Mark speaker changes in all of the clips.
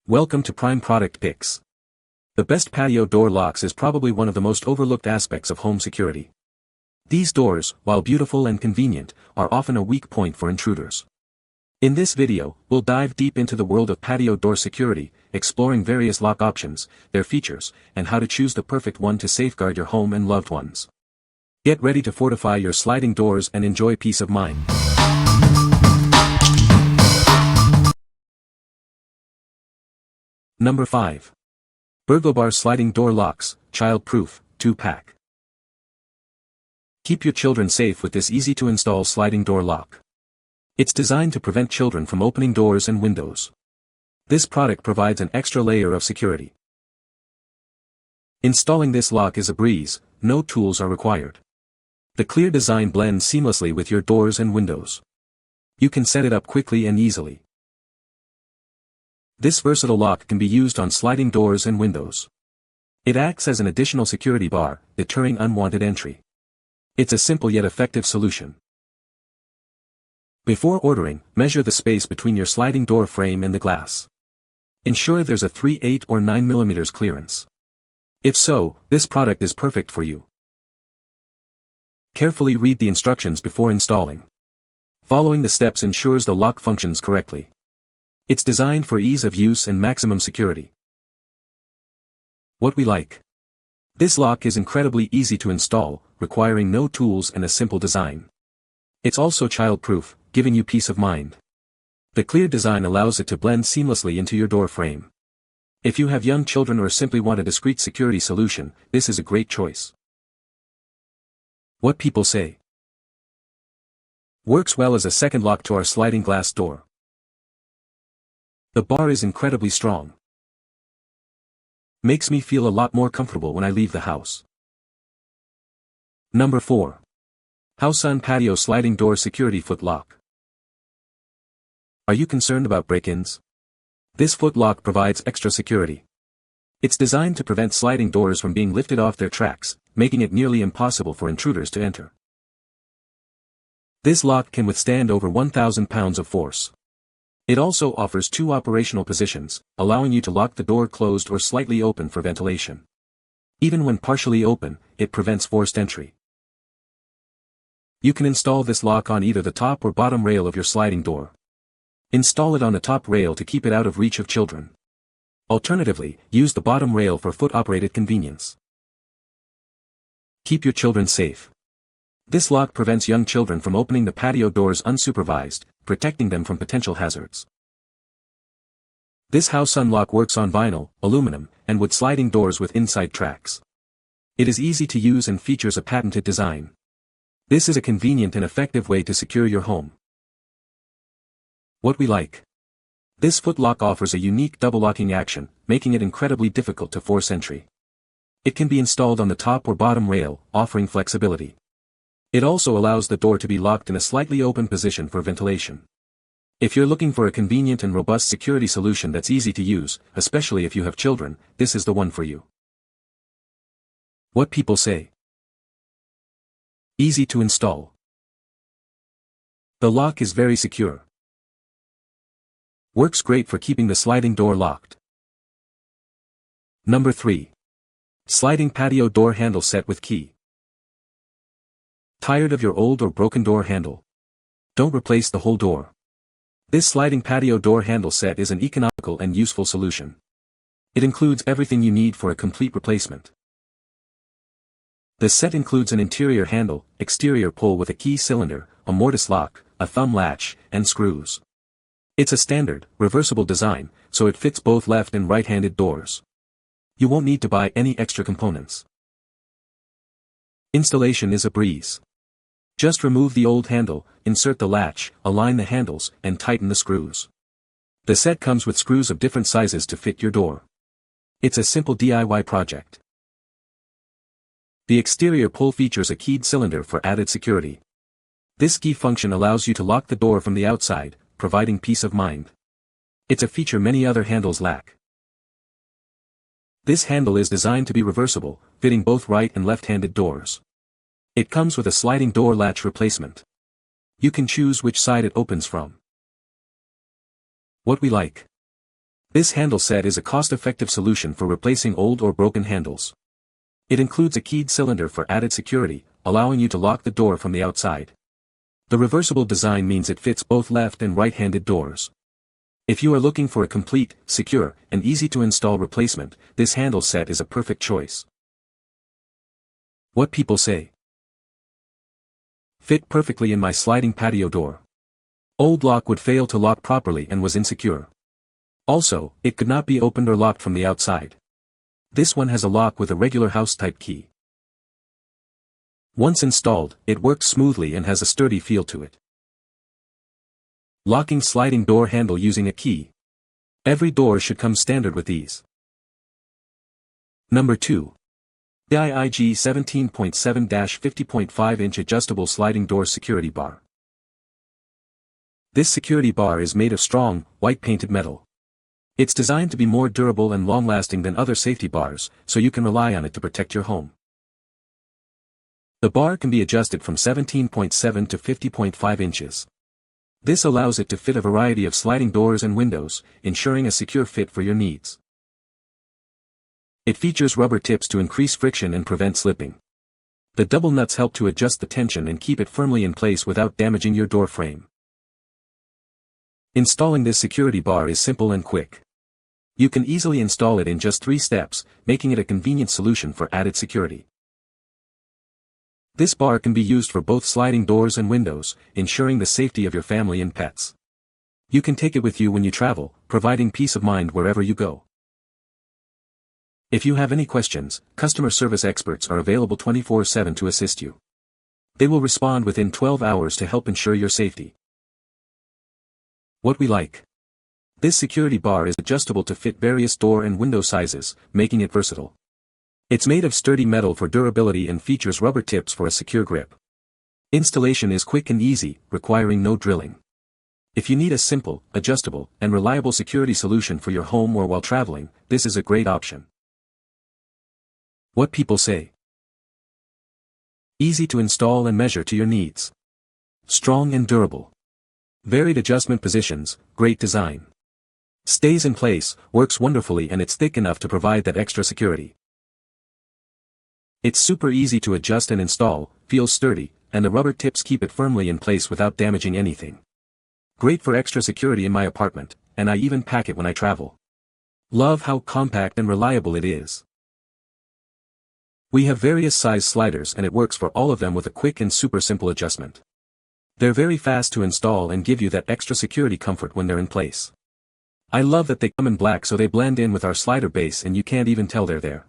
Speaker 1: Welcome to Prime Product Picks. The best patio door locks is probably one of the most overlooked aspects of home security. These doors, while beautiful and convenient, are often a weak point for intruders. In this video, we'll dive deep into the world of patio door security, exploring various lock options, their features, and how to choose the perfect one to safeguard your home and loved ones. Get ready to fortify your sliding doors and enjoy peace of mind. Number 5. Burglabar Sliding Door Locks, Child-Proof, 2-pack. Keep your children safe with this easy-to-install sliding door lock. It's designed to prevent children from opening doors and windows. This product provides an extra layer of security. Installing this lock is a breeze, no tools are required. The clear design blends seamlessly with your doors and windows. You can set it up quickly and easily. This versatile lock can be used on sliding doors and windows. It acts as an additional security bar, deterring unwanted entry. It's a simple yet effective solution. Before ordering, measure the space between your sliding door frame and the glass. Ensure there's a 3/8 or 9 mm clearance. If so, this product is perfect for you. Carefully read the instructions before installing. Following the steps ensures the lock functions correctly. It's designed for ease of use and maximum security. What we like. This lock is incredibly easy to install, requiring no tools and a simple design. It's also child-proof, giving you peace of mind. The clear design allows it to blend seamlessly into your door frame. If you have young children or simply want a discreet security solution, this is a great choice. What people say. Works well as a second lock to our sliding glass door. The bar is incredibly strong. Makes me feel a lot more comfortable when I leave the house. Number 4. HauSun Patio Sliding Door Security Foot Lock. Are you concerned about break-ins? This foot lock provides extra security. It's designed to prevent sliding doors from being lifted off their tracks, making it nearly impossible for intruders to enter. This lock can withstand over 1,000 pounds of force. It also offers 2 operational positions, allowing you to lock the door closed or slightly open for ventilation. Even when partially open, it prevents forced entry. You can install this lock on either the top or bottom rail of your sliding door. Install it on the top rail to keep it out of reach of children. Alternatively, use the bottom rail for foot-operated convenience. Keep your children safe. This lock prevents young children from opening the patio doors unsupervised, protecting them from potential hazards. This HauSun lock works on vinyl, aluminum, and wood sliding doors with inside tracks. It is easy to use and features a patented design. This is a convenient and effective way to secure your home. What we like. This foot lock offers a unique double locking action, making it incredibly difficult to force entry. It can be installed on the top or bottom rail, offering flexibility. It also allows the door to be locked in a slightly open position for ventilation. If you're looking for a convenient and robust security solution that's easy to use, especially if you have children, this is the one for you. What people say. Easy to install. The lock is very secure. Works great for keeping the sliding door locked. Number 3. Sliding Patio Door Handle Set with Key. Tired of your old or broken door handle? Don't replace the whole door. This sliding patio door handle set is an economical and useful solution. It includes everything you need for a complete replacement. The set includes an interior handle, exterior pull with a key cylinder, a mortise lock, a thumb latch, and screws. It's a standard, reversible design, so it fits both left and right-handed doors. You won't need to buy any extra components. Installation is a breeze. Just remove the old handle, insert the latch, align the handles, and tighten the screws. The set comes with screws of different sizes to fit your door. It's a simple DIY project. The exterior pull features a keyed cylinder for added security. This key function allows you to lock the door from the outside, providing peace of mind. It's a feature many other handles lack. This handle is designed to be reversible, fitting both right and left-handed doors. It comes with a sliding door latch replacement. You can choose which side it opens from. What we like. This handle set is a cost-effective solution for replacing old or broken handles. It includes a keyed cylinder for added security, allowing you to lock the door from the outside. The reversible design means it fits both left and right-handed doors. If you are looking for a complete, secure, and easy-to-install replacement, this handle set is a perfect choice. What people say. Fit perfectly in my sliding patio door. Old lock would fail to lock properly and was insecure. Also, it could not be opened or locked from the outside. This one has a lock with a regular house-type key. Once installed, it works smoothly and has a sturdy feel to it. Locking sliding door handle using a key. Every door should come standard with these. Number 2. DIIG 17.7-50.5-inch adjustable sliding door security bar. This security bar is made of strong, white-painted metal. It's designed to be more durable and long-lasting than other safety bars, so you can rely on it to protect your home. The bar can be adjusted from 17.7 to 50.5 inches. This allows it to fit a variety of sliding doors and windows, ensuring a secure fit for your needs. It features rubber tips to increase friction and prevent slipping. The double nuts help to adjust the tension and keep it firmly in place without damaging your door frame. Installing this security bar is simple and quick. You can easily install it in just 3 steps, making it a convenient solution for added security. This bar can be used for both sliding doors and windows, ensuring the safety of your family and pets. You can take it with you when you travel, providing peace of mind wherever you go. If you have any questions, customer service experts are available 24/7 to assist you. They will respond within 12 hours to help ensure your safety. What we like. This security bar is adjustable to fit various door and window sizes, making it versatile. It's made of sturdy metal for durability and features rubber tips for a secure grip. Installation is quick and easy, requiring no drilling. If you need a simple, adjustable, and reliable security solution for your home or while traveling, this is a great option. What people say. Easy to install and measure to your needs. Strong and durable. Varied adjustment positions, great design. Stays in place, works wonderfully, and it's thick enough to provide that extra security. It's super easy to adjust and install, feels sturdy, and the rubber tips keep it firmly in place without damaging anything. Great for extra security in my apartment, and I even pack it when I travel. Love how compact and reliable it is. We have various size sliders and it works for all of them with a quick and super simple adjustment. They're very fast to install and give you that extra security comfort when they're in place. I love that they come in black so they blend in with our slider base and you can't even tell they're there.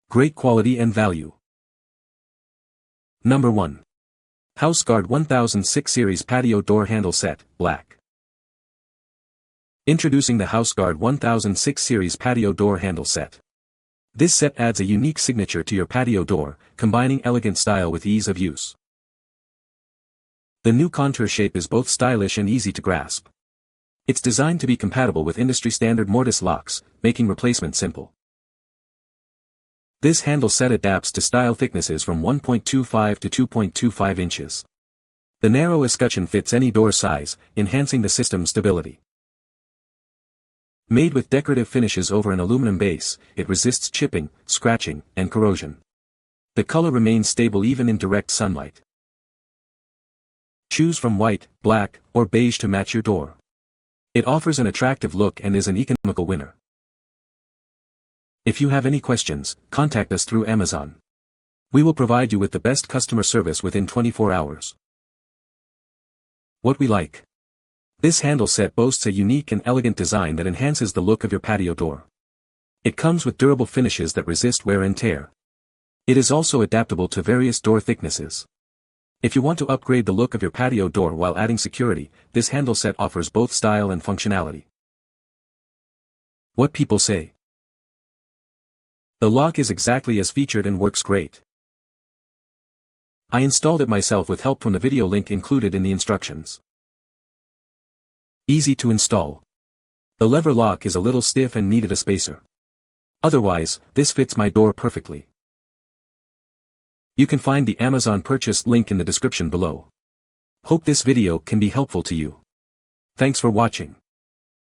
Speaker 1: Great quality and value. Number 1. HauSun 1006 Series Patio Door Handle Set, Black. Introducing the HauSun 1006 Series Patio Door Handle Set. This set adds a unique signature to your patio door, combining elegant style with ease of use. The new contour shape is both stylish and easy to grasp. It's designed to be compatible with industry-standard mortise locks, making replacement simple. This handle set adapts to style thicknesses from 1.25 to 2.25 inches. The narrow escutcheon fits any door size, enhancing the system's stability. Made with decorative finishes over an aluminum base, it resists chipping, scratching, and corrosion. The color remains stable even in direct sunlight. Choose from white, black, or beige to match your door. It offers an attractive look and is an economical winner. If you have any questions, contact us through Amazon. We will provide you with the best customer service within 24 hours. What we like. This handle set boasts a unique and elegant design that enhances the look of your patio door. It comes with durable finishes that resist wear and tear. It is also adaptable to various door thicknesses. If you want to upgrade the look of your patio door while adding security, this handle set offers both style and functionality. What people say. The lock is exactly as featured and works great. I installed it myself with help from the video link included in the instructions. Easy to install. The lever lock is a little stiff and needed a spacer. Otherwise, this fits my door perfectly. You can find the Amazon purchase link in the description below. Hope this video can be helpful to you. Thanks for watching.